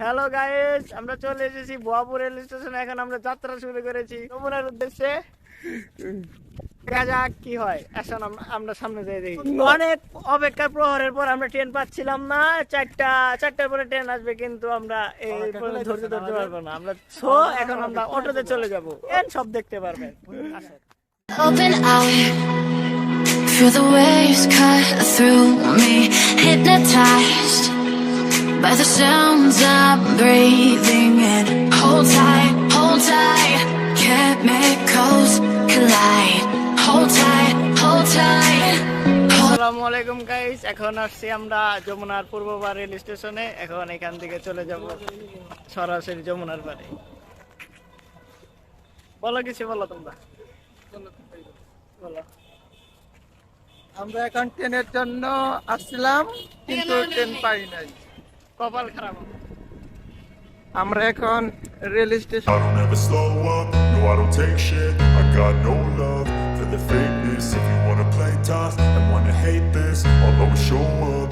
Hello guys, আমরা চলে এসেছি ভুয়াপুর রেল স্টেশনে। এখন আমরা যাত্রা শুরু করেছি যমুনার উদ্দেশ্যে। দেখা যাক কি হয়। এখন আমরা সামনে যাই দেখি। অনেক অপেক্ষার প্রহরের পর আমরা ট্রেন পাচ্ছিলাম না। চারটার পরে ট্রেন আসবে, কিন্তু আমরা এই ধৈর্য ধরতে পারবো না। এখন আমরা অটোতে চলে যাবো, সব দেখতে পারবেন। Open eye, feel the waves cut through me, hypnotized by the sounds I'm breathing in. Hold tight, chemicals collide. Hold tight. আসসালামু আলাইকুম গাইস, এখন আসছি আমরা যমুনার পূর্ববার রেল স্টেশনে। এখন এখান থেকে চলে যাব সরাসরি যমুনার পারে। বলো কিছু, বলো তোমরা। বলো। আমরা এখন ট্রেনের জন্য আসছিলাম, কিন্তু ট্রেন পাই নাই, কপাল খারাপ। আমরা এখন rail station. I don't ever slow up, no I don't take shit. I got no love for the fakeness. If you wanna play tough and wanna hate this, I'll always show up.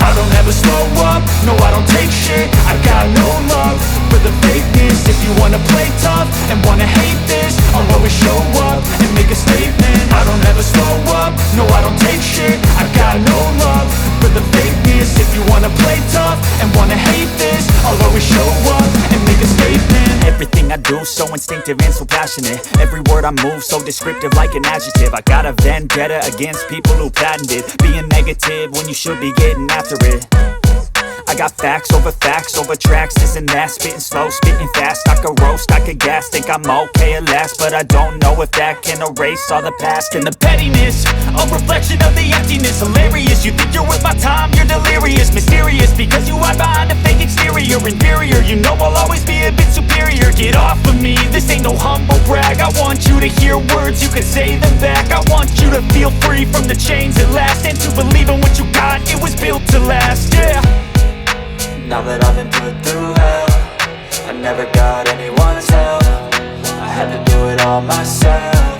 I don't ever slow up, no I don't take shit. I got no love for the fakeness. If you wanna play tough and wanna hate this, I'll always show up and make a statement. I don't ever slow up, no I don't take shit. I got no love for the fakeness. If you wanna play tough and wanna hate this, I'll always show up and make a statement. Everything I do so instinctive and so passionate. Every word I move so descriptive like an adjective. I got a vendetta against people who patented being negative when you should be getting after it. I got facts over tracks, this and that. Spitting slow, spitting fast. I could roast, I could gas. Think I'm okay at last, but I don't know if that can erase all the past. And the pettiness, a reflection of the emptiness. Hilarious, you think you're worth my time, you're delirious. Mysterious, because you hide behind a fake exterior. Inferior, you know I'll always be a bit superior. Get off of me, this ain't no humble brag. I want you to hear words, you can say them back. I want you to feel free from the chains at last, and to believe in what you got, it was built to last, yeah. Now that I've been put through hell, I never got anyone's help. I had to do it all myself.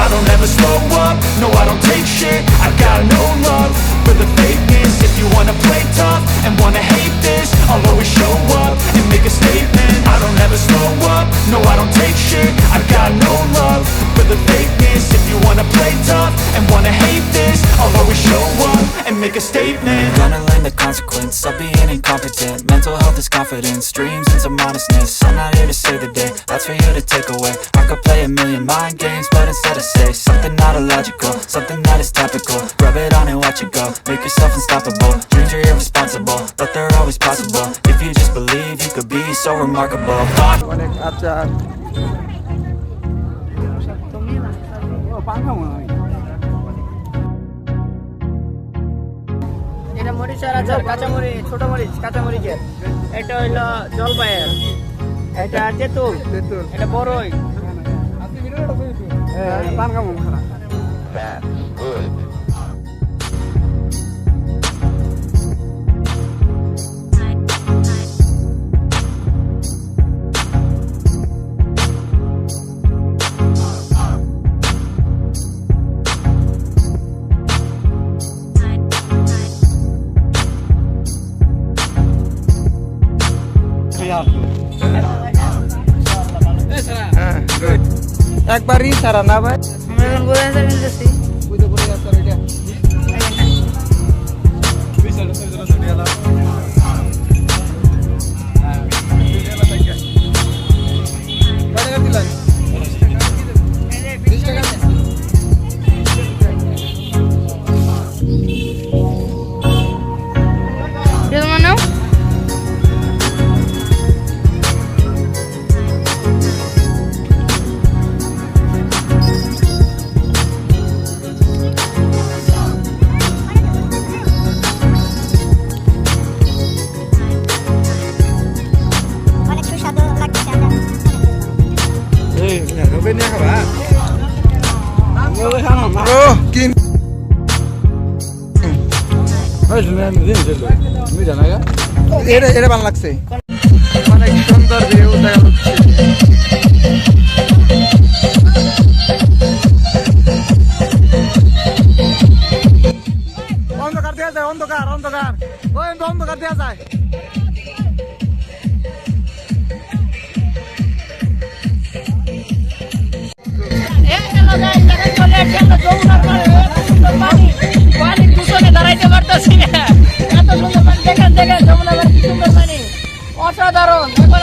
I don't ever slow up, no I don't take shit. I got no love for the fakeness. If you wanna play tough and wanna hate this, I'll always show up and make a statement. I don't ever slow up, no I don't take shit. I got no love for the fakeness. If you wanna play tough and wanna hate this, I'll always show up and make a statement. Gonna learn the consequence of being incompetent. Mental health is confidence, dreams and some honestness. I'm not here to save the day, that's for you to take away. I could play a million mind games, but instead I say something not illogical, something that is topical. Rub it on and watch it go, make yourself unstoppable. Dreams are irresponsible, but they're always possible. If you just believe, you could be so remarkable. অনেক আচার। এটা মরিচের আচার, কাঁচামরিচ, ছোট মরিচ, কাঁচামরিচের। এটা হইলো জলপাইয়ের, এটা তেঁতুল, এটা বড়ই। একবারই সারা না ভাই। এটা ভালো লাগছে, অনেক সুন্দর ভিউ দেখা যাচ্ছে। অন্ধকার দেখা যায়, অন্ধকার। ওই অন্ধকার দেওয়া যায়। অসাধারণ। এখন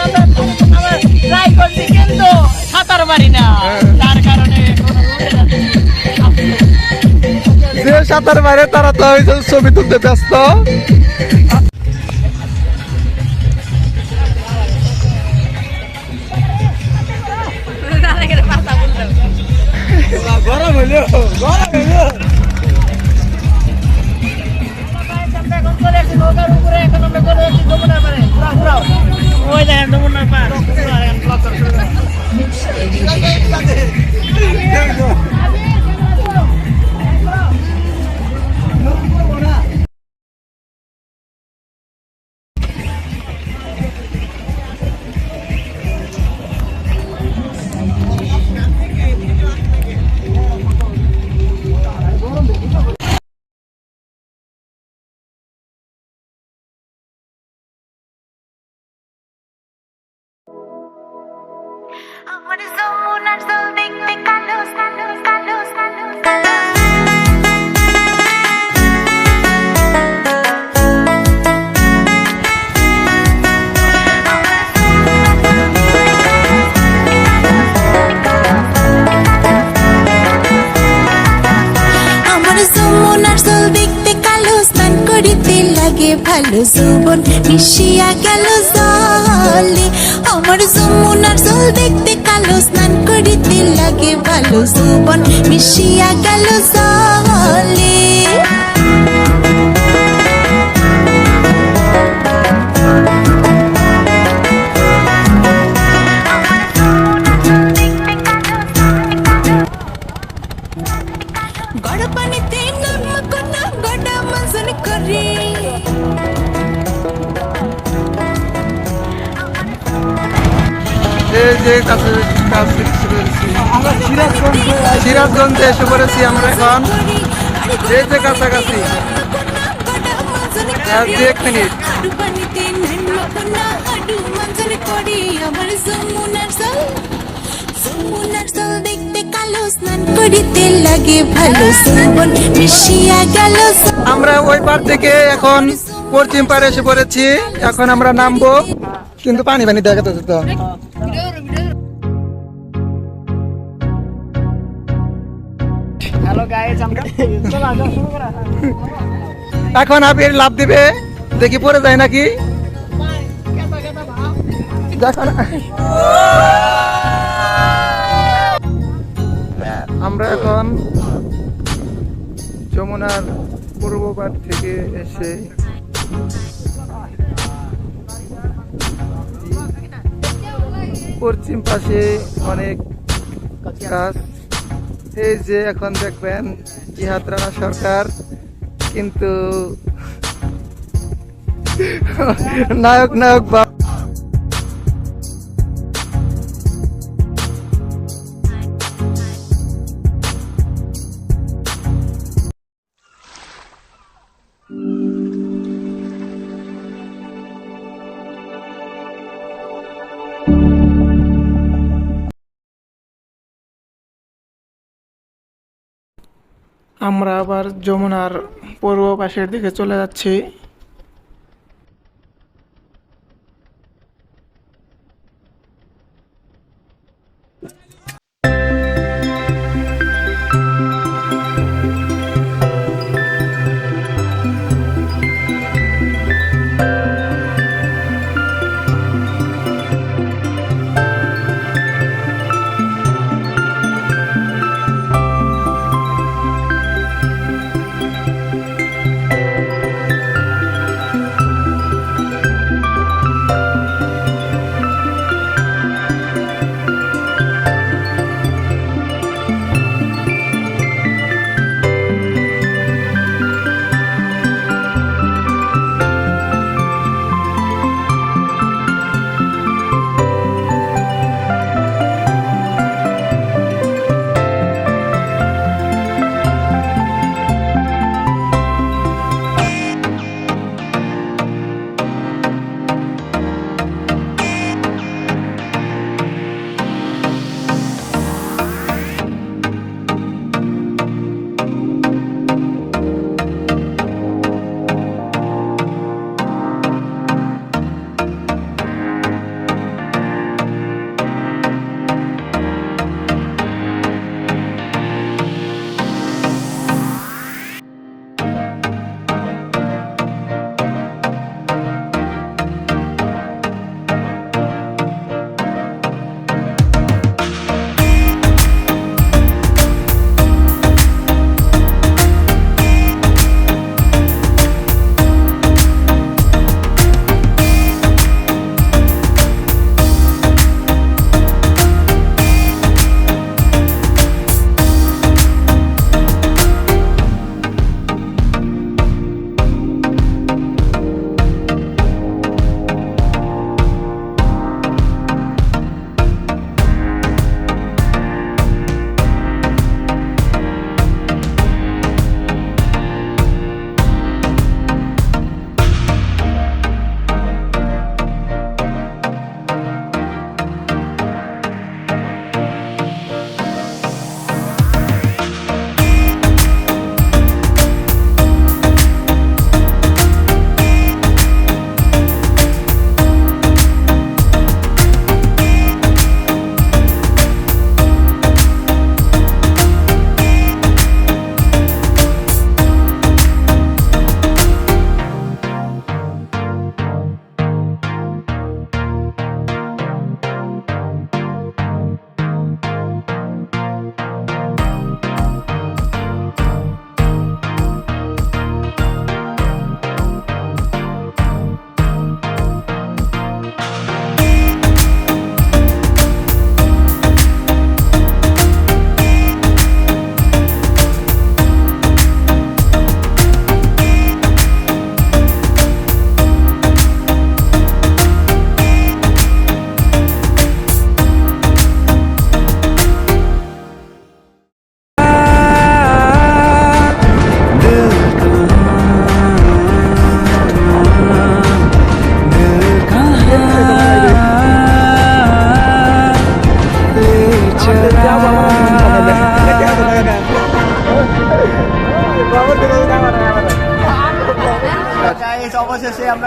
আমরা ট্রাই করছি কিন্তু সাঁতার পারি না, তার কারণে যে সাঁতার বাইরে তারা তো ওই যে ছবি তুলতে ব্যস্ত। গরম হইলো, গরম হইলো। এখন চলে আসছি নৌকার উপরে, এখন আমরা চলে আসছি যমুনার পাড়ে। ঘুরাও ঘুরাও, ওই দেখেন যমুনার পাড়। What is the moon and the big colors, colors, colors, colors. আমার যমুনার জল দেখতে কালো, স্নান করিতে লাগে ভালো, যৌবন মিশিয়া গেল জলে। আমার যমুনার জল দেখতে কালো, স্নান করিতে লাগে ভালো, যৌবন মিশিয়া গেল জলে। গড় পানিতে নাম কোনা গড়া মজন করে, এই যে কাছে কাছে সিরাজগঞ্জে এসে পড়েছি আমরা এখন। এই যে কাছাকাছি, আর 1 মিনিট। পানিতে নাম কোনা হাডু মজন করে। আমার যমুনার জল, যমুনার জল দেখতে কালো, স্নান করিতে লাগে ভালো, যৌবন মিশিয়া গেল। আমরা ওই পার থেকে এখন পশ্চিম পাড়ে এসে পড়েছি। এখন আমরা নামবো, কিন্তু পানি পানি দেখা যাচ্ছে তো। হ্যালো গাইস, আমরা চলো আসো শুরু করা। এখন আবির লাভ দিবে, দেখি পড়ে যায় নাকি। দেখো না। আমরা এখন যমুনার পূর্ব পাড় থেকে এসে পশ্চিম পাশে অনেক গাছ। এই যে এখন দেখবেন জিহাদ রানা সরকার কিন্তু নায়ক নায়ক বা আমরা আবার যমুনার পূর্ব পাশের দিকে চলে যাচ্ছি।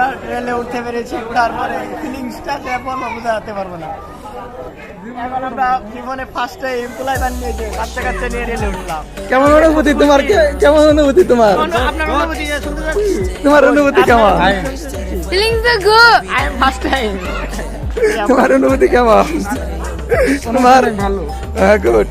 আমরা রেলে উঠতে পেরেছি, উঠার পরে ফিলিংসটা যে বলবো বোঝাতে পারবো না। এখন আমরা জীবনে ফার্স্ট টাইম পোলাইবান নিয়ে যে বাচ্চা নিয়ে রেলে উঠলাম। কেমন অনুভূতি তোমার? কেমন অনুভূতি তোমার? আপনার অনুভূতি যে শুনতে চাচ্ছি। তোমার অনুভূতি কেমন? Feelings are good. I am first time. তোমার অনুভূতি কেমন? তোমার ভালো, গুড।